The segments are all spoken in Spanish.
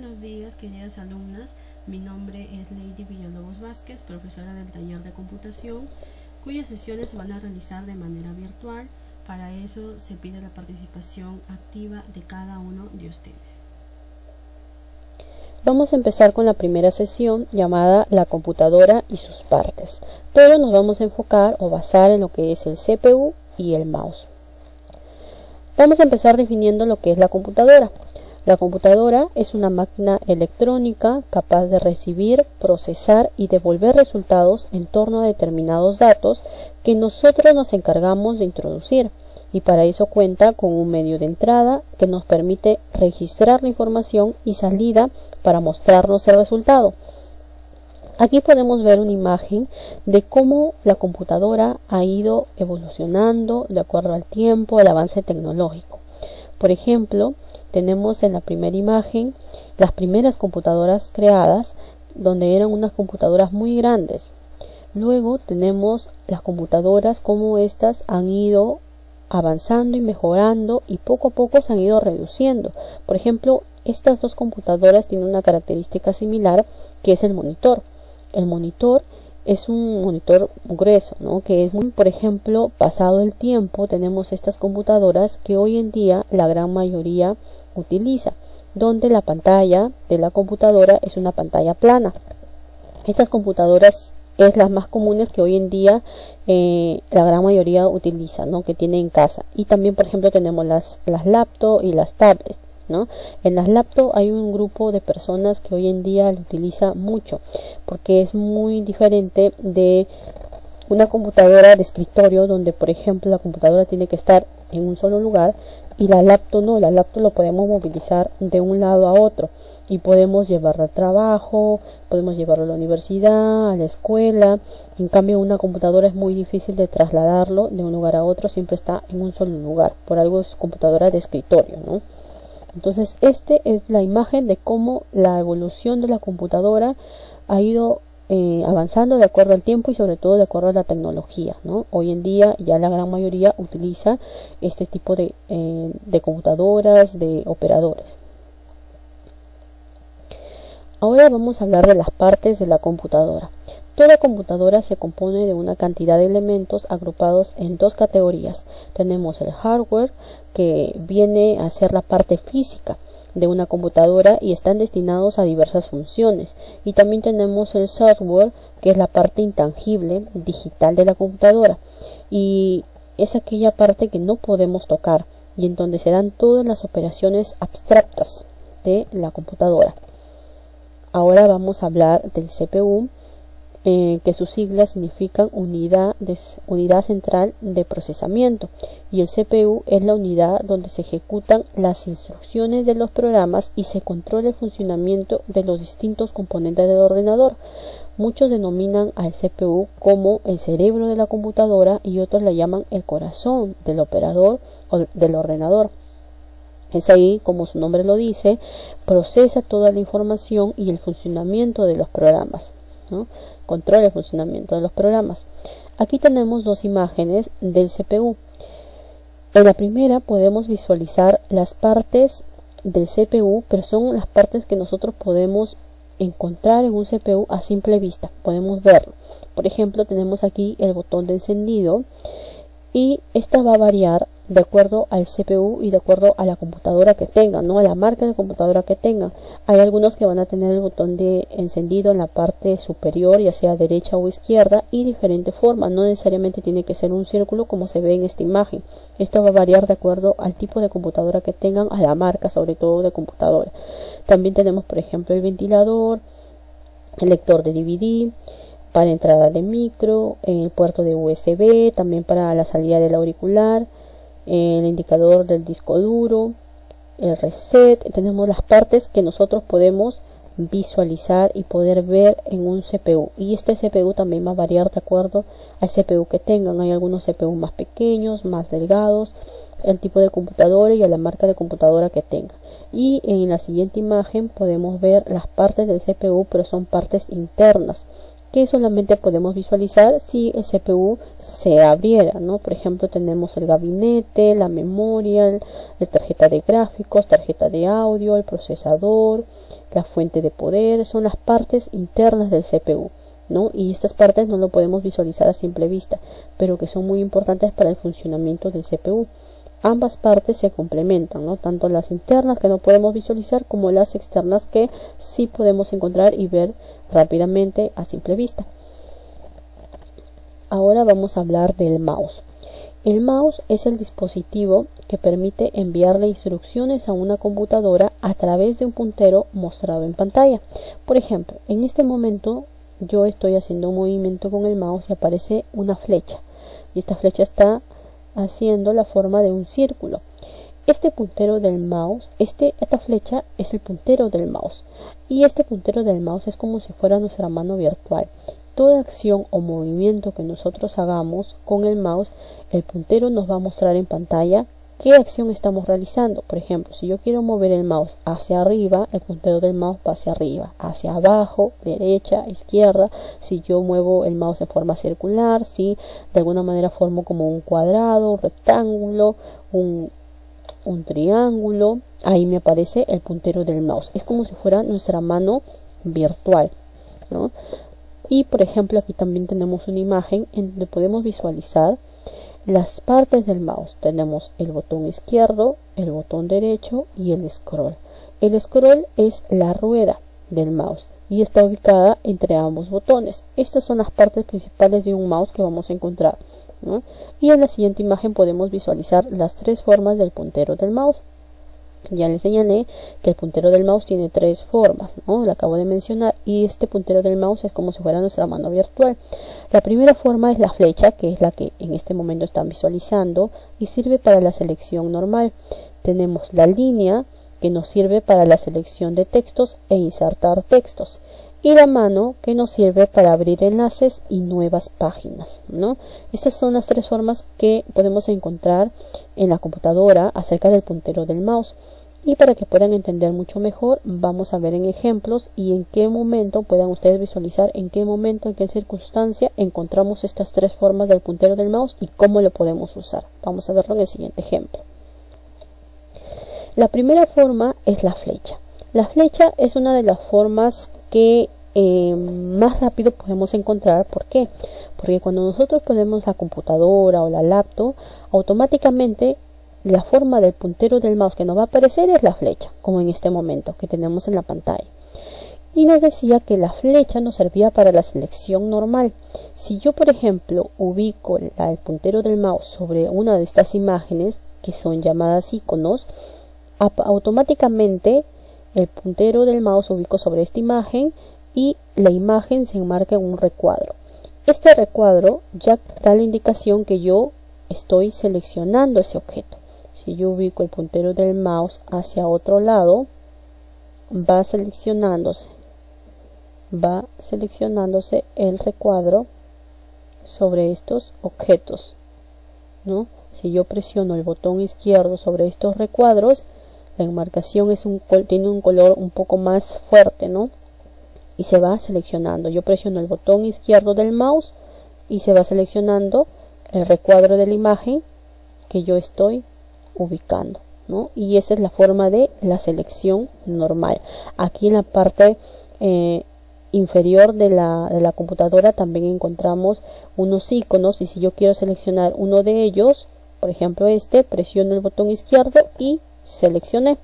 Buenos días, queridas alumnas. Mi nombre es Lady Villalobos Vázquez, profesora del taller de computación, cuyas sesiones se van a realizar de manera virtual. Para eso se pide la participación activa de cada uno de ustedes. Vamos a empezar con la primera sesión llamada la computadora y sus partes, pero nos vamos a enfocar o basar en lo que es el CPU y el mouse. Vamos a empezar definiendo lo que es la computadora. La computadora es una máquina electrónica capaz de recibir, procesar y devolver resultados en torno a determinados datos que nosotros nos encargamos de introducir, y para eso cuenta con un medio de entrada que nos permite registrar la información y salida para mostrarnos el resultado. Aquí podemos ver una imagen de cómo la computadora ha ido evolucionando de acuerdo al tiempo, al avance tecnológico. Por ejemplo, tenemos en la primera imagen las primeras computadoras creadas, donde eran unas computadoras muy grandes. Luego tenemos las computadoras, como estas han ido avanzando y mejorando y poco a poco se han ido reduciendo. Por ejemplo, estas dos computadoras tienen una característica similar, que es el monitor. El monitor es un monitor grueso, ¿no? Que es muy, por ejemplo, pasado el tiempo, tenemos estas computadoras que hoy en día la gran mayoría utiliza, donde la pantalla de la computadora es una pantalla plana. Estas computadoras es las más comunes que hoy en día la gran mayoría utiliza, ¿no? Que tiene en casa. Y también, por ejemplo, tenemos las laptops y las tablets, ¿no? En las laptops hay un grupo de personas que hoy en día lo utiliza mucho, porque es muy diferente de una computadora de escritorio, donde, por ejemplo, la computadora tiene que estar en un solo lugar, y la laptop no. La laptop lo podemos movilizar de un lado a otro y podemos llevarlo al trabajo, podemos llevarlo a la universidad, a la escuela. En cambio, una computadora es muy difícil de trasladarlo de un lugar a otro, siempre está en un solo lugar, por algo es computadora de escritorio, ¿no? Entonces, esta es la imagen de cómo la evolución de la computadora ha ido avanzando de acuerdo al tiempo y sobre todo de acuerdo a la tecnología, ¿no? Hoy en día ya la gran mayoría utiliza este tipo de computadoras, de operadores. Ahora vamos a hablar de las partes de la computadora. Toda computadora se compone de una cantidad de elementos agrupados en dos categorías. Tenemos el hardware, que viene a ser la parte física de una computadora y están destinados a diversas funciones. Y también tenemos el software, que es la parte intangible, digital de la computadora. Y es aquella parte que no podemos tocar y en donde se dan todas las operaciones abstractas de la computadora. Ahora vamos a hablar del CPU, que sus siglas significan unidad central de procesamiento, y el CPU es la unidad donde se ejecutan las instrucciones de los programas y se controla el funcionamiento de los distintos componentes del ordenador. Muchos denominan al CPU como el cerebro de la computadora y otros la llaman el corazón del operador o del ordenador. Es ahí, como su nombre lo dice, procesa toda la información y el funcionamiento de los programas, ¿no? Controla el funcionamiento de los programas. Aquí tenemos dos imágenes del CPU. En la primera podemos visualizar las partes del CPU, pero son las partes que nosotros podemos encontrar en un CPU a simple vista. Podemos verlo. Por ejemplo, tenemos aquí el botón de encendido, y esta va a variar de acuerdo al CPU y de acuerdo a la computadora que tengan, ¿no? A la marca de computadora que tengan. Hay algunos que van a tener el botón de encendido en la parte superior, ya sea derecha o izquierda, y diferente forma. No necesariamente tiene que ser un círculo como se ve en esta imagen. Esto va a variar de acuerdo al tipo de computadora que tengan, a la marca sobre todo de computadora. También tenemos, por ejemplo, el ventilador, el lector de DVD, para entrada de micro, el puerto de USB, también para la salida del auricular, el indicador del disco duro, el reset. Tenemos las partes que nosotros podemos visualizar y poder ver en un CPU, y este CPU también va a variar de acuerdo al CPU que tengan. Hay algunos CPU más pequeños, más delgados, el tipo de computadora y a la marca de computadora que tengan. Y en la siguiente imagen podemos ver las partes del CPU, pero son partes internas que solamente podemos visualizar si el CPU se abriera, ¿no? Por ejemplo, tenemos el gabinete, la memoria, la tarjeta de gráficos, tarjeta de audio, el procesador, la fuente de poder, son las partes internas del CPU, ¿no? Y estas partes no lo podemos visualizar a simple vista, pero que son muy importantes para el funcionamiento del CPU. Ambas partes se complementan, ¿no? Tanto las internas que no podemos visualizar como las externas que sí podemos encontrar y ver rápidamente a simple vista. Ahora vamos a hablar del mouse. El mouse es el dispositivo que permite enviarle instrucciones a una computadora a través de un puntero mostrado en pantalla. Por ejemplo, en este momento yo estoy haciendo un movimiento con el mouse y aparece una flecha. Y esta flecha está haciendo la forma de un círculo. Este puntero del mouse, esta flecha es el puntero del mouse. Y este puntero del mouse es como si fuera nuestra mano virtual. Toda acción o movimiento que nosotros hagamos con el mouse, el puntero nos va a mostrar en pantalla qué acción estamos realizando. Por ejemplo, si yo quiero mover el mouse hacia arriba, el puntero del mouse va hacia arriba, hacia abajo, derecha, izquierda. Si yo muevo el mouse en forma circular, si de alguna manera formo como un cuadrado, un rectángulo, un triángulo, ahí me aparece el puntero del mouse. Es como si fuera nuestra mano virtual, ¿no? Y por ejemplo aquí también tenemos una imagen en donde podemos visualizar las partes del mouse. Tenemos el botón izquierdo, el botón derecho y el scroll. El scroll es la rueda del mouse y está ubicada entre ambos botones. Estas son las partes principales de un mouse que vamos a encontrar, ¿no? Y en la siguiente imagen podemos visualizar las tres formas del puntero del mouse. Ya les señalé que el puntero del mouse tiene tres formas, ¿no? Lo acabo de mencionar, y este puntero del mouse es como si fuera nuestra mano virtual. La primera forma es la flecha, que es la que en este momento están visualizando y sirve para la selección normal. Tenemos la línea, que nos sirve para la selección de textos e insertar textos, y la mano, que nos sirve para abrir enlaces y nuevas páginas, ¿no? Estas son las tres formas que podemos encontrar en la computadora acerca del puntero del mouse. Y para que puedan entender mucho mejor, vamos a ver en ejemplos y en qué momento puedan ustedes visualizar en qué momento, en qué circunstancia encontramos estas tres formas del puntero del mouse y cómo lo podemos usar. Vamos a verlo en el siguiente ejemplo. La primera forma es la flecha. La flecha es una de las formas que más rápido podemos encontrar. ¿Por qué? Porque cuando nosotros ponemos la computadora o la laptop, automáticamente la forma del puntero del mouse que nos va a aparecer es la flecha, como en este momento que tenemos en la pantalla. Y nos decía que la flecha nos servía para la selección normal. Si yo, por ejemplo, ubico el puntero del mouse sobre una de estas imágenes, que son llamadas iconos, automáticamente el puntero del mouse ubico sobre esta imagen y la imagen se enmarca en un recuadro. Este recuadro ya da la indicación que yo estoy seleccionando ese objeto. Si yo ubico el puntero del mouse hacia otro lado, va seleccionándose el recuadro sobre estos objetos, ¿no? Si yo presiono el botón izquierdo sobre estos recuadros, la enmarcación tiene un color un poco más fuerte, ¿no? Y se va seleccionando. Yo presiono el botón izquierdo del mouse y se va seleccionando el recuadro de la imagen que yo estoy ubicando, ¿no? Y esa es la forma de la selección normal. Aquí en la parte inferior de la computadora también encontramos unos iconos, y si yo quiero seleccionar uno de ellos, por ejemplo presiono el botón izquierdo y seleccioné,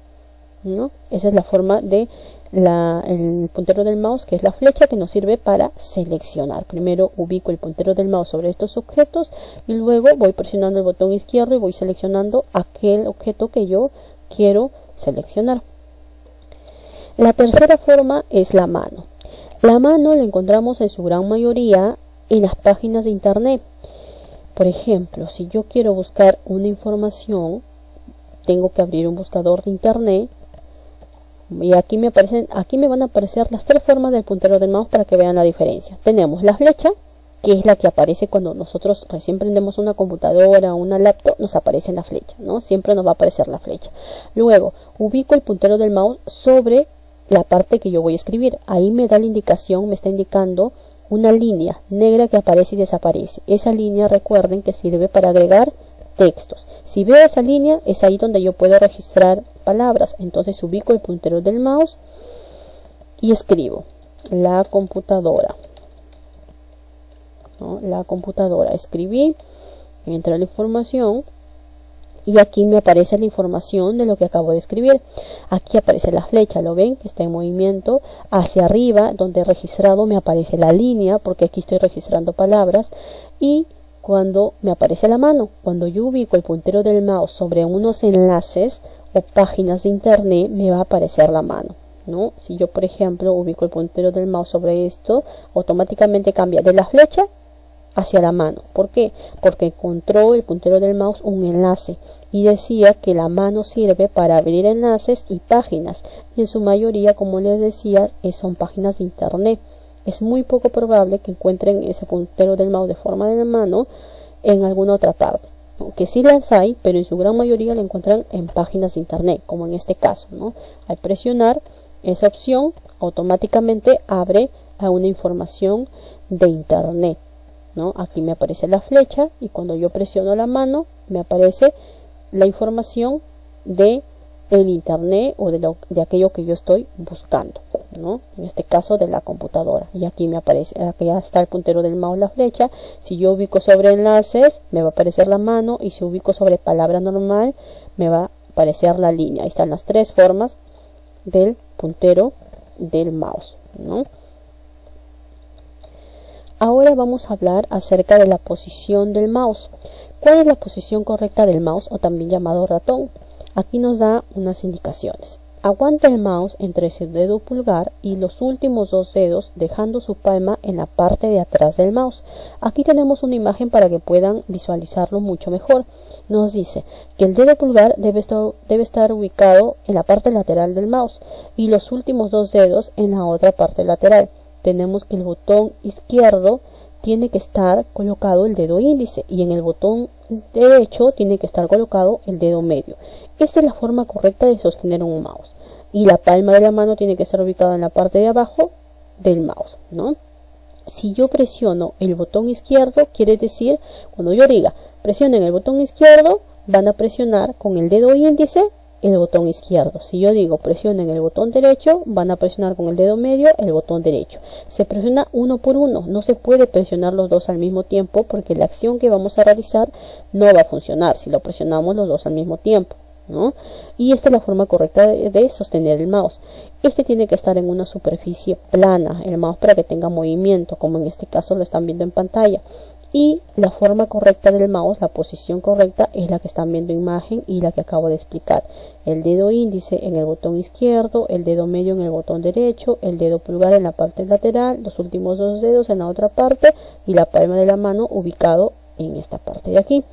¿no? Esa es la forma de el puntero del mouse, que es la flecha que nos sirve para seleccionar. Primero ubico el puntero del mouse sobre estos objetos y luego voy presionando el botón izquierdo y voy seleccionando aquel objeto que yo quiero seleccionar. La tercera forma es la mano. La mano la encontramos en su gran mayoría en las páginas de internet. Por ejemplo, si yo quiero buscar una información, tengo que abrir un buscador de internet y aquí me van a aparecer las tres formas del puntero del mouse para que vean la diferencia. Tenemos la flecha, que es la que aparece cuando nosotros recién prendemos una computadora o una laptop, nos aparece la flecha, ¿no? Siempre nos va a aparecer la flecha. Luego ubico el puntero del mouse sobre la parte que yo voy a escribir. Ahí me da la indicación, me está indicando una línea negra que aparece y desaparece. Esa línea, recuerden que sirve para agregar textos. Si veo esa línea, es ahí donde yo puedo registrar palabras. Entonces ubico el puntero del mouse y escribo la computadora, ¿no? La computadora, escribí, entra la información y aquí me aparece la información de lo que acabo de escribir. Aquí aparece la flecha, ¿lo ven? Que está en movimiento. Hacia arriba, donde he registrado, me aparece la línea, porque aquí estoy registrando palabras. Y cuando me aparece la mano, cuando yo ubico el puntero del mouse sobre unos enlaces o páginas de internet, me va a aparecer la mano, ¿no? Si yo, por ejemplo, ubico el puntero del mouse sobre esto, automáticamente cambia de la flecha hacia la mano. ¿Por qué? Porque encontró el puntero del mouse un enlace y decía que la mano sirve para abrir enlaces y páginas, y en su mayoría, como les decía, son páginas de internet. Es muy poco probable que encuentren ese puntero del mouse de forma de mano en alguna otra parte, ¿no? Que sí las hay, pero en su gran mayoría lo encuentran en páginas de internet, como en este caso, ¿no? Al presionar esa opción, automáticamente abre a una información de internet, ¿no? Aquí me aparece la flecha y cuando yo presiono la mano me aparece la información de el internet o de aquello que yo estoy buscando, ¿no? En este caso de la computadora. Y aquí me aparece, aquí ya está el puntero del mouse, la flecha. Si yo ubico sobre enlaces me va a aparecer la mano, y si ubico sobre palabra normal me va a aparecer la línea. Ahí están las tres formas del puntero del mouse, ¿no? Ahora vamos a hablar acerca de la posición del mouse. ¿Cuál es la posición correcta del mouse, o también llamado ratón? Aquí nos da unas indicaciones. Aguanta el mouse entre su dedo pulgar y los últimos dos dedos, dejando su palma en la parte de atrás del mouse. Aquí tenemos una imagen para que puedan visualizarlo mucho mejor. Nos dice que el dedo pulgar debe estar ubicado en la parte lateral del mouse y los últimos dos dedos en la otra parte lateral. Tenemos que el botón izquierdo tiene que estar colocado el dedo índice y en el botón derecho tiene que estar colocado el dedo medio. Esta es la forma correcta de sostener un mouse. Y la palma de la mano tiene que estar ubicada en la parte de abajo del mouse, ¿no? Si yo presiono el botón izquierdo, quiere decir, cuando yo diga presionen el botón izquierdo, van a presionar con el dedo índice el botón izquierdo. Si yo digo presionen el botón derecho, van a presionar con el dedo medio el botón derecho. Se presiona uno por uno, no se puede presionar los dos al mismo tiempo porque la acción que vamos a realizar no va a funcionar si lo presionamos los dos al mismo tiempo, ¿no? Y esta es la forma correcta de sostener el mouse. Este tiene que estar en una superficie plana, el mouse, para que tenga movimiento, como en este caso lo están viendo en pantalla. Y la forma correcta del mouse, la posición correcta, es la que están viendo en imagen y la que acabo de explicar. El dedo índice en el botón izquierdo, el dedo medio en el botón derecho, el dedo pulgar en la parte lateral, los últimos dos dedos en la otra parte y la palma de la mano ubicado en esta parte de aquí.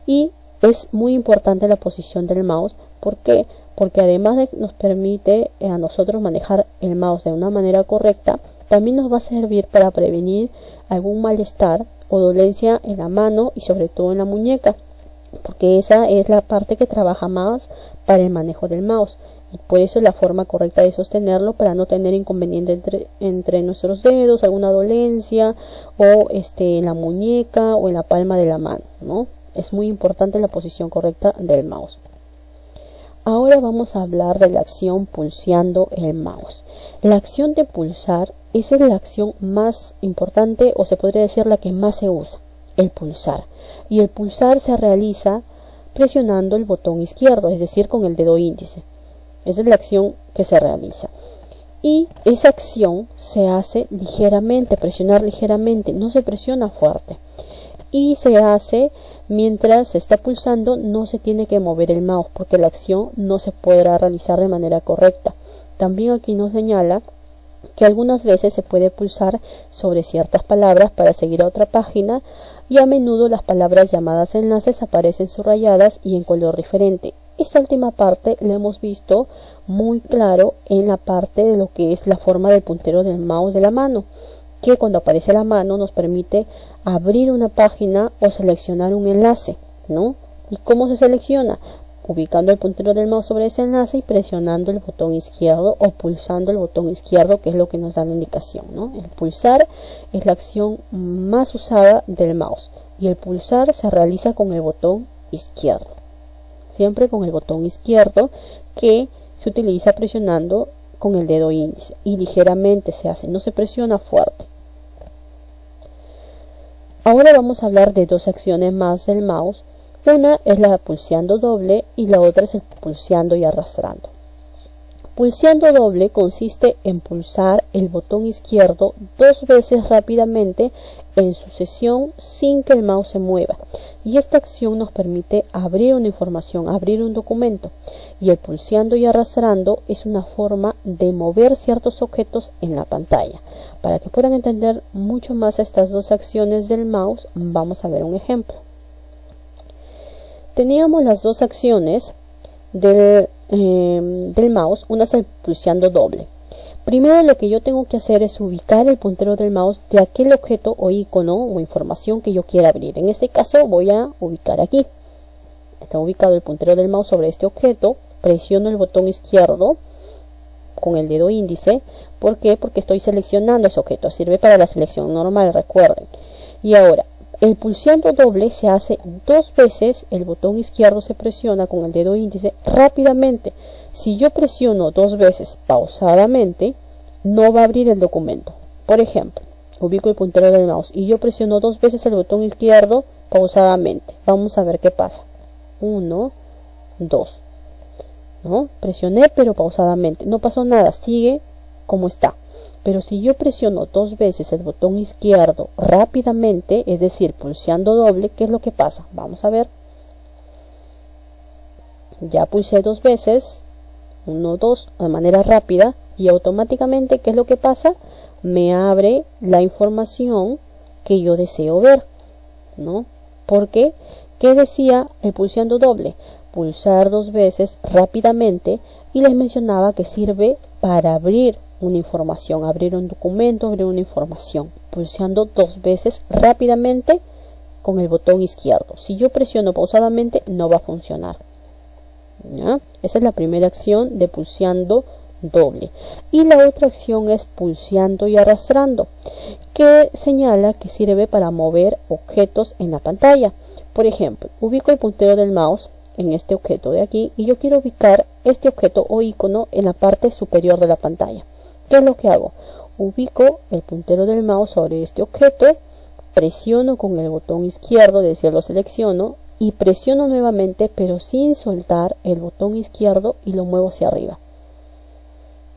Y es muy importante la posición del mouse. ¿Por qué? Porque además de que nos permite a nosotros manejar el mouse de una manera correcta, también nos va a servir para prevenir algún malestar o dolencia en la mano y sobre todo en la muñeca, porque esa es la parte que trabaja más para el manejo del mouse, y por eso es la forma correcta de sostenerlo, para no tener inconveniente entre nuestros dedos, alguna dolencia o en la muñeca o en la palma de la mano, ¿no? Es muy importante la posición correcta del mouse. Ahora vamos a hablar de la acción pulseando el mouse. La acción de pulsar es la acción más importante, o se podría decir la que más se usa, el pulsar. Y el pulsar se realiza presionando el botón izquierdo, es decir, con el dedo índice. Esa es la acción que se realiza. Y esa acción se hace ligeramente, presionar ligeramente, no se presiona fuerte. Y se hace mientras se está pulsando, no se tiene que mover el mouse porque la acción no se podrá realizar de manera correcta. También aquí nos señala que algunas veces se puede pulsar sobre ciertas palabras para seguir a otra página, y a menudo las palabras llamadas enlaces aparecen subrayadas y en color diferente. Esta última parte la hemos visto muy claro en la parte de lo que es la forma del puntero del mouse de la mano, que cuando aparece la mano nos permite abrir una página o seleccionar un enlace, ¿no? ¿Y cómo se selecciona? Ubicando el puntero del mouse sobre ese enlace y presionando el botón izquierdo o pulsando el botón izquierdo, que es lo que nos da la indicación, ¿no? El pulsar es la acción más usada del mouse y el pulsar se realiza con el botón izquierdo. Siempre con el botón izquierdo, que se utiliza presionando con el dedo índice y ligeramente se hace, no se presiona fuerte. Ahora vamos a hablar de dos acciones más del mouse. Una es la pulseando doble y la otra es el pulseando y arrastrando. Pulseando doble consiste en pulsar el botón izquierdo 2 veces rápidamente en sucesión sin que el mouse se mueva, y esta acción nos permite abrir una información, abrir un documento. Y el pulseando y arrastrando es una forma de mover ciertos objetos en la pantalla. Para que puedan entender mucho más estas dos acciones del mouse, vamos a ver un ejemplo. Teníamos las dos acciones del mouse. Una es el pulseando doble. Primero lo que yo tengo que hacer es ubicar el puntero del mouse de aquel objeto o icono o información que yo quiera abrir. En este caso voy a ubicar aquí. Está ubicado el puntero del mouse sobre este objeto. Presiono el botón izquierdo con el dedo índice. ¿Por qué? Porque estoy seleccionando ese objeto. Sirve para la selección normal, recuerden. Y ahora, el pulseando doble se hace 2 veces. El botón izquierdo se presiona con el dedo índice rápidamente. Si yo presiono 2 veces pausadamente, no va a abrir el documento. Por ejemplo, ubico el puntero del mouse y yo presiono 2 veces el botón izquierdo pausadamente. Vamos a ver qué pasa. 1, 2. ¿No? Presioné pero pausadamente. No pasó nada, sigue como está. Pero si yo presiono 2 veces el botón izquierdo rápidamente, es decir, pulseando doble, ¿qué es lo que pasa? Vamos a ver. Ya pulsé 2 veces. 1, 2, de manera rápida, y automáticamente, ¿qué es lo que pasa? Me abre la información que yo deseo ver, ¿no? ¿Por qué? ¿Qué decía el pulseando doble? Pulsar 2 veces rápidamente, y les mencionaba que sirve para abrir una información, abrir un documento, abrir una información, pulsando 2 veces rápidamente con el botón izquierdo. Si yo presiono pausadamente, no va a funcionar. ¿Ya? Esa es la primera acción de pulseando doble. Y la otra acción es pulseando y arrastrando, que señala que sirve para mover objetos en la pantalla. Por ejemplo, ubico el puntero del mouse en este objeto de aquí y yo quiero ubicar este objeto o icono en la parte superior de la pantalla. ¿Qué es lo que hago? Ubico el puntero del mouse sobre este objeto, presiono con el botón izquierdo, es decir, lo selecciono, y presiono nuevamente pero sin soltar el botón izquierdo y lo muevo hacia arriba.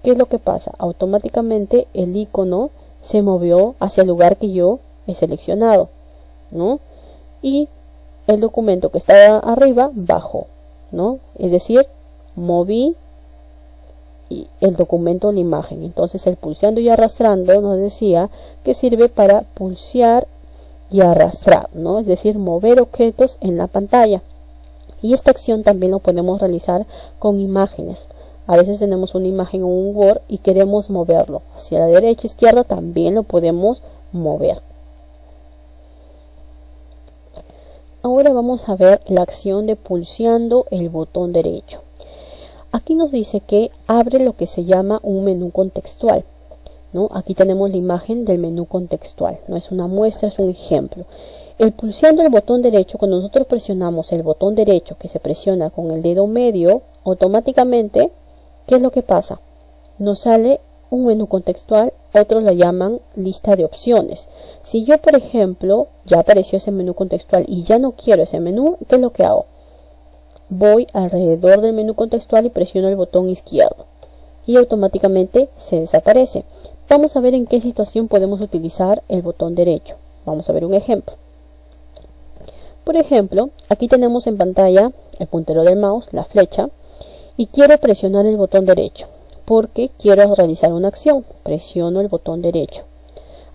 ¿Qué es lo que pasa? Automáticamente el icono se movió hacia el lugar que yo he seleccionado, ¿no? Y el documento que estaba arriba bajó, ¿no? Es decir, moví el documento o la imagen. Entonces el pulseando y arrastrando nos decía que sirve para pulsear y arrastrar, ¿no? Es decir, mover objetos en la pantalla. Y esta acción también lo podemos realizar con imágenes. A veces tenemos una imagen o un Word y queremos moverlo hacia la derecha, izquierda, también lo podemos mover. Ahora vamos a ver la acción de pulseando el botón derecho. Aquí nos dice que abre lo que se llama un menú contextual, ¿no? Aquí tenemos la imagen del menú contextual, no es una muestra, es un ejemplo. El pulseando el botón derecho, cuando nosotros presionamos el botón derecho que se presiona con el dedo medio, automáticamente, ¿qué es lo que pasa? Nos sale un menú contextual, otros lo llaman lista de opciones. Si yo, por ejemplo, ya apareció ese menú contextual y ya no quiero ese menú, ¿qué es lo que hago? Voy alrededor del menú contextual y presiono el botón izquierdo y automáticamente se desaparece. Vamos a ver en qué situación podemos utilizar el botón derecho. Vamos a ver un ejemplo. Por ejemplo, aquí tenemos en pantalla el puntero del mouse, la flecha, y quiero presionar el botón derecho porque quiero realizar una acción. Presiono el botón derecho.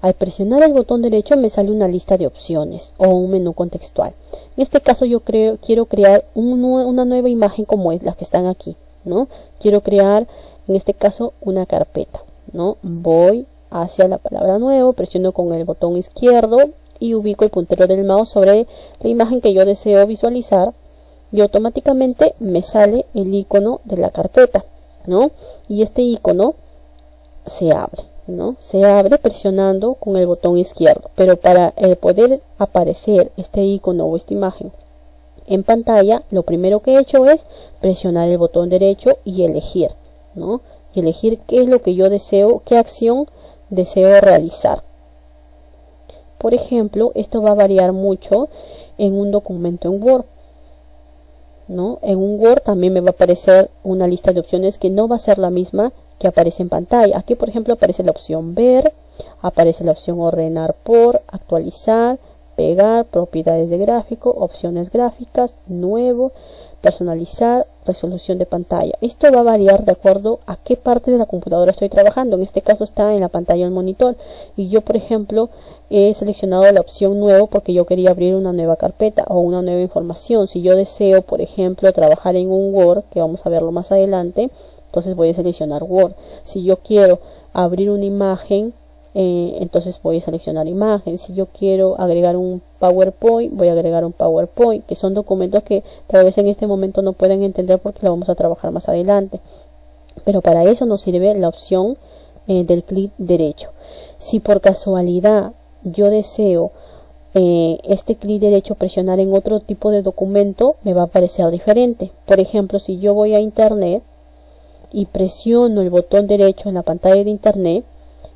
Al presionar el botón derecho me sale una lista de opciones o un menú contextual. En este caso yo quiero crear una nueva imagen como es las que están aquí, ¿no? Quiero crear en este caso una carpeta, ¿no? Voy hacia la palabra nuevo, presiono con el botón izquierdo y ubico el puntero del mouse sobre la imagen que yo deseo visualizar y automáticamente me sale el icono de la carpeta, ¿no? Y este icono se abre, ¿no? Se abre presionando con el botón izquierdo, pero para poder aparecer este icono o esta imagen en pantalla, lo primero que he hecho es presionar el botón derecho y elegir, ¿no? y elegir qué es lo que yo deseo, qué acción deseo realizar. Por ejemplo, esto va a variar mucho en un documento en Word, ¿no? En un Word también me va a aparecer una lista de opciones que no va a ser la misma que aparece en pantalla. Aquí, por ejemplo, aparece la opción ver, aparece la opción ordenar por, actualizar, pegar, propiedades de gráfico, opciones gráficas, nuevo, personalizar, resolución de pantalla. Esto va a variar de acuerdo a qué parte de la computadora estoy trabajando. En este caso está en la pantalla del monitor y yo, por ejemplo, he seleccionado la opción nuevo porque yo quería abrir una nueva carpeta o una nueva información. Si yo deseo, por ejemplo, trabajar en un Word, que vamos a verlo más adelante, entonces voy a seleccionar Word. Si yo quiero abrir una imagen, entonces voy a seleccionar imagen. Si yo quiero agregar un PowerPoint, voy a agregar un PowerPoint, que son documentos que tal vez en este momento no pueden entender porque lo vamos a trabajar más adelante, pero para eso nos sirve la opción del clic derecho. Si por casualidad yo deseo este clic derecho presionar en otro tipo de documento, me va a aparecer diferente. Por ejemplo, si yo voy a internet y presiono el botón derecho en la pantalla de internet,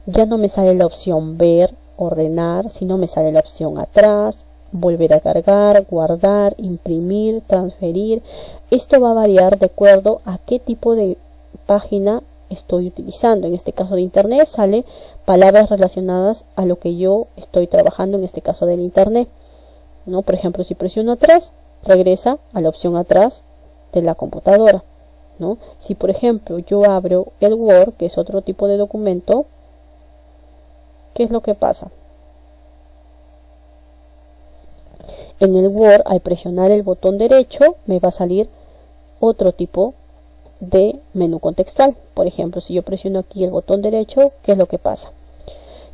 ya no me sale la opción ver, ordenar, sino me sale la opción atrás, volver a cargar, guardar, imprimir, transferir. Esto va a variar de acuerdo a qué tipo de página estoy utilizando. En este caso de internet sale palabras relacionadas a lo que yo estoy trabajando, en este caso del internet, ¿no? Por ejemplo, si presiono atrás, regresa a la opción atrás de la computadora, ¿no? Si por ejemplo yo abro el Word, que es otro tipo de documento, ¿qué es lo que pasa? En el Word, al presionar el botón derecho, me va a salir otro tipo de menú contextual. Por ejemplo, si yo presiono aquí el botón derecho, ¿qué es lo que pasa?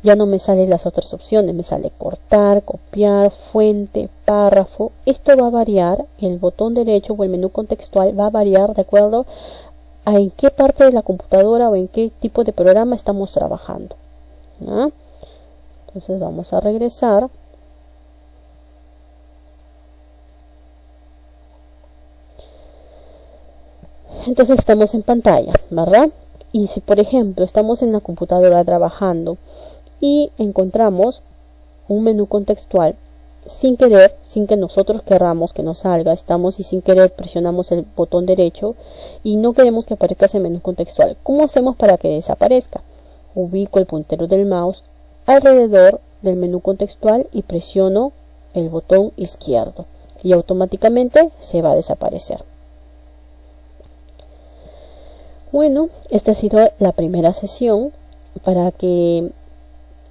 Ya no me salen las otras opciones, me sale cortar, copiar, fuente, párrafo. Esto va a variar, el botón derecho o el menú contextual va a variar de acuerdo a en qué parte de la computadora o en qué tipo de programa estamos trabajando, ¿no? Entonces vamos a regresar. Entonces estamos en pantalla, ¿verdad? Y si por ejemplo estamos en la computadora trabajando y encontramos un menú contextual sin querer, sin que nosotros querramos que nos salga, estamos y sin querer presionamos el botón derecho y no queremos que aparezca ese menú contextual, ¿cómo hacemos para que desaparezca? Ubico el puntero del mouse alrededor del menú contextual y presiono el botón izquierdo y automáticamente se va a desaparecer. Bueno, esta ha sido la primera sesión. Para que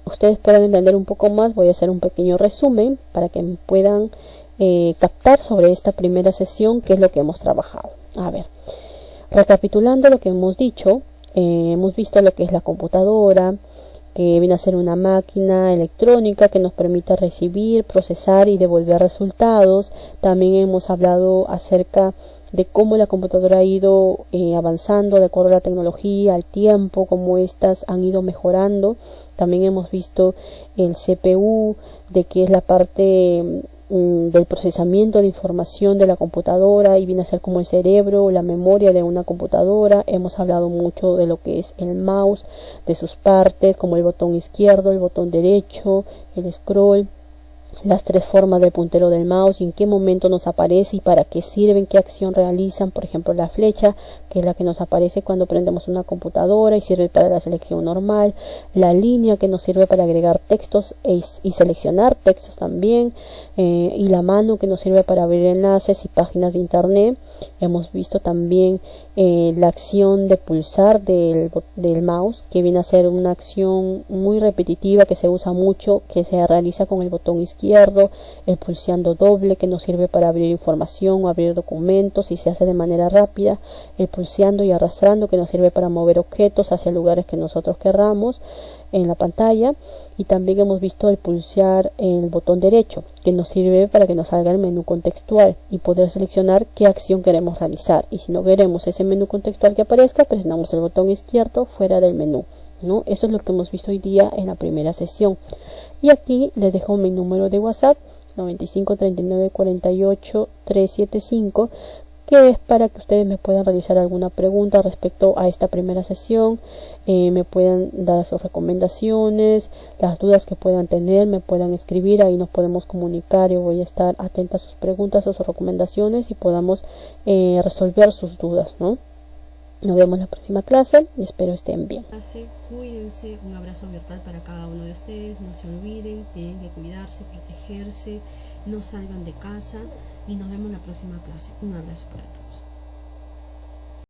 ustedes puedan entender un poco más, voy a hacer un pequeño resumen para que puedan captar sobre esta primera sesión qué es lo que hemos trabajado. A ver, recapitulando lo que hemos dicho, hemos visto lo que es la computadora, que viene a ser una máquina electrónica que nos permite recibir, procesar y devolver resultados. También hemos hablado acerca de cómo la computadora ha ido avanzando de acuerdo a la tecnología, al tiempo, cómo éstas han ido mejorando. También hemos visto el CPU, de que es la parte del procesamiento de información de la computadora y viene a ser como el cerebro o la memoria de una computadora. Hemos hablado mucho de lo que es el mouse, de sus partes, como el botón izquierdo, el botón derecho, el scroll, las tres formas del puntero del mouse y en qué momento nos aparece y para qué sirven, qué acción realizan. Por ejemplo, la flecha, que es la que nos aparece cuando prendemos una computadora y sirve para la selección normal, la línea que nos sirve para agregar textos y seleccionar textos también, y la mano que nos sirve para abrir enlaces y páginas de internet. Hemos visto también la acción de pulsar del mouse, que viene a ser una acción muy repetitiva que se usa mucho, que se realiza con el botón izquierdo, el pulsando doble que nos sirve para abrir información o abrir documentos y se hace de manera rápida, el pulsando y arrastrando que nos sirve para mover objetos hacia lugares que nosotros querramos en la pantalla, y también hemos visto el pulsar el botón derecho que nos sirve para que nos salga el menú contextual y poder seleccionar qué acción queremos realizar, y si no queremos ese menú contextual que aparezca, presionamos el botón izquierdo fuera del menú, ¿no? Eso es lo que hemos visto hoy día en la primera sesión. Y aquí les dejo mi número de WhatsApp 95 39 48 375 que es para que ustedes me puedan realizar alguna pregunta respecto a esta primera sesión, me puedan dar sus recomendaciones, las dudas que puedan tener, me puedan escribir, ahí nos podemos comunicar. Yo voy a estar atenta a sus preguntas, a sus recomendaciones y podamos resolver sus dudas, ¿no? Nos vemos en la próxima clase y espero estén bien. Cuídense, un abrazo virtual para cada uno de ustedes, no se olviden, tienen que cuidarse, protegerse, no salgan de casa y nos vemos en la próxima clase. Un abrazo para todos.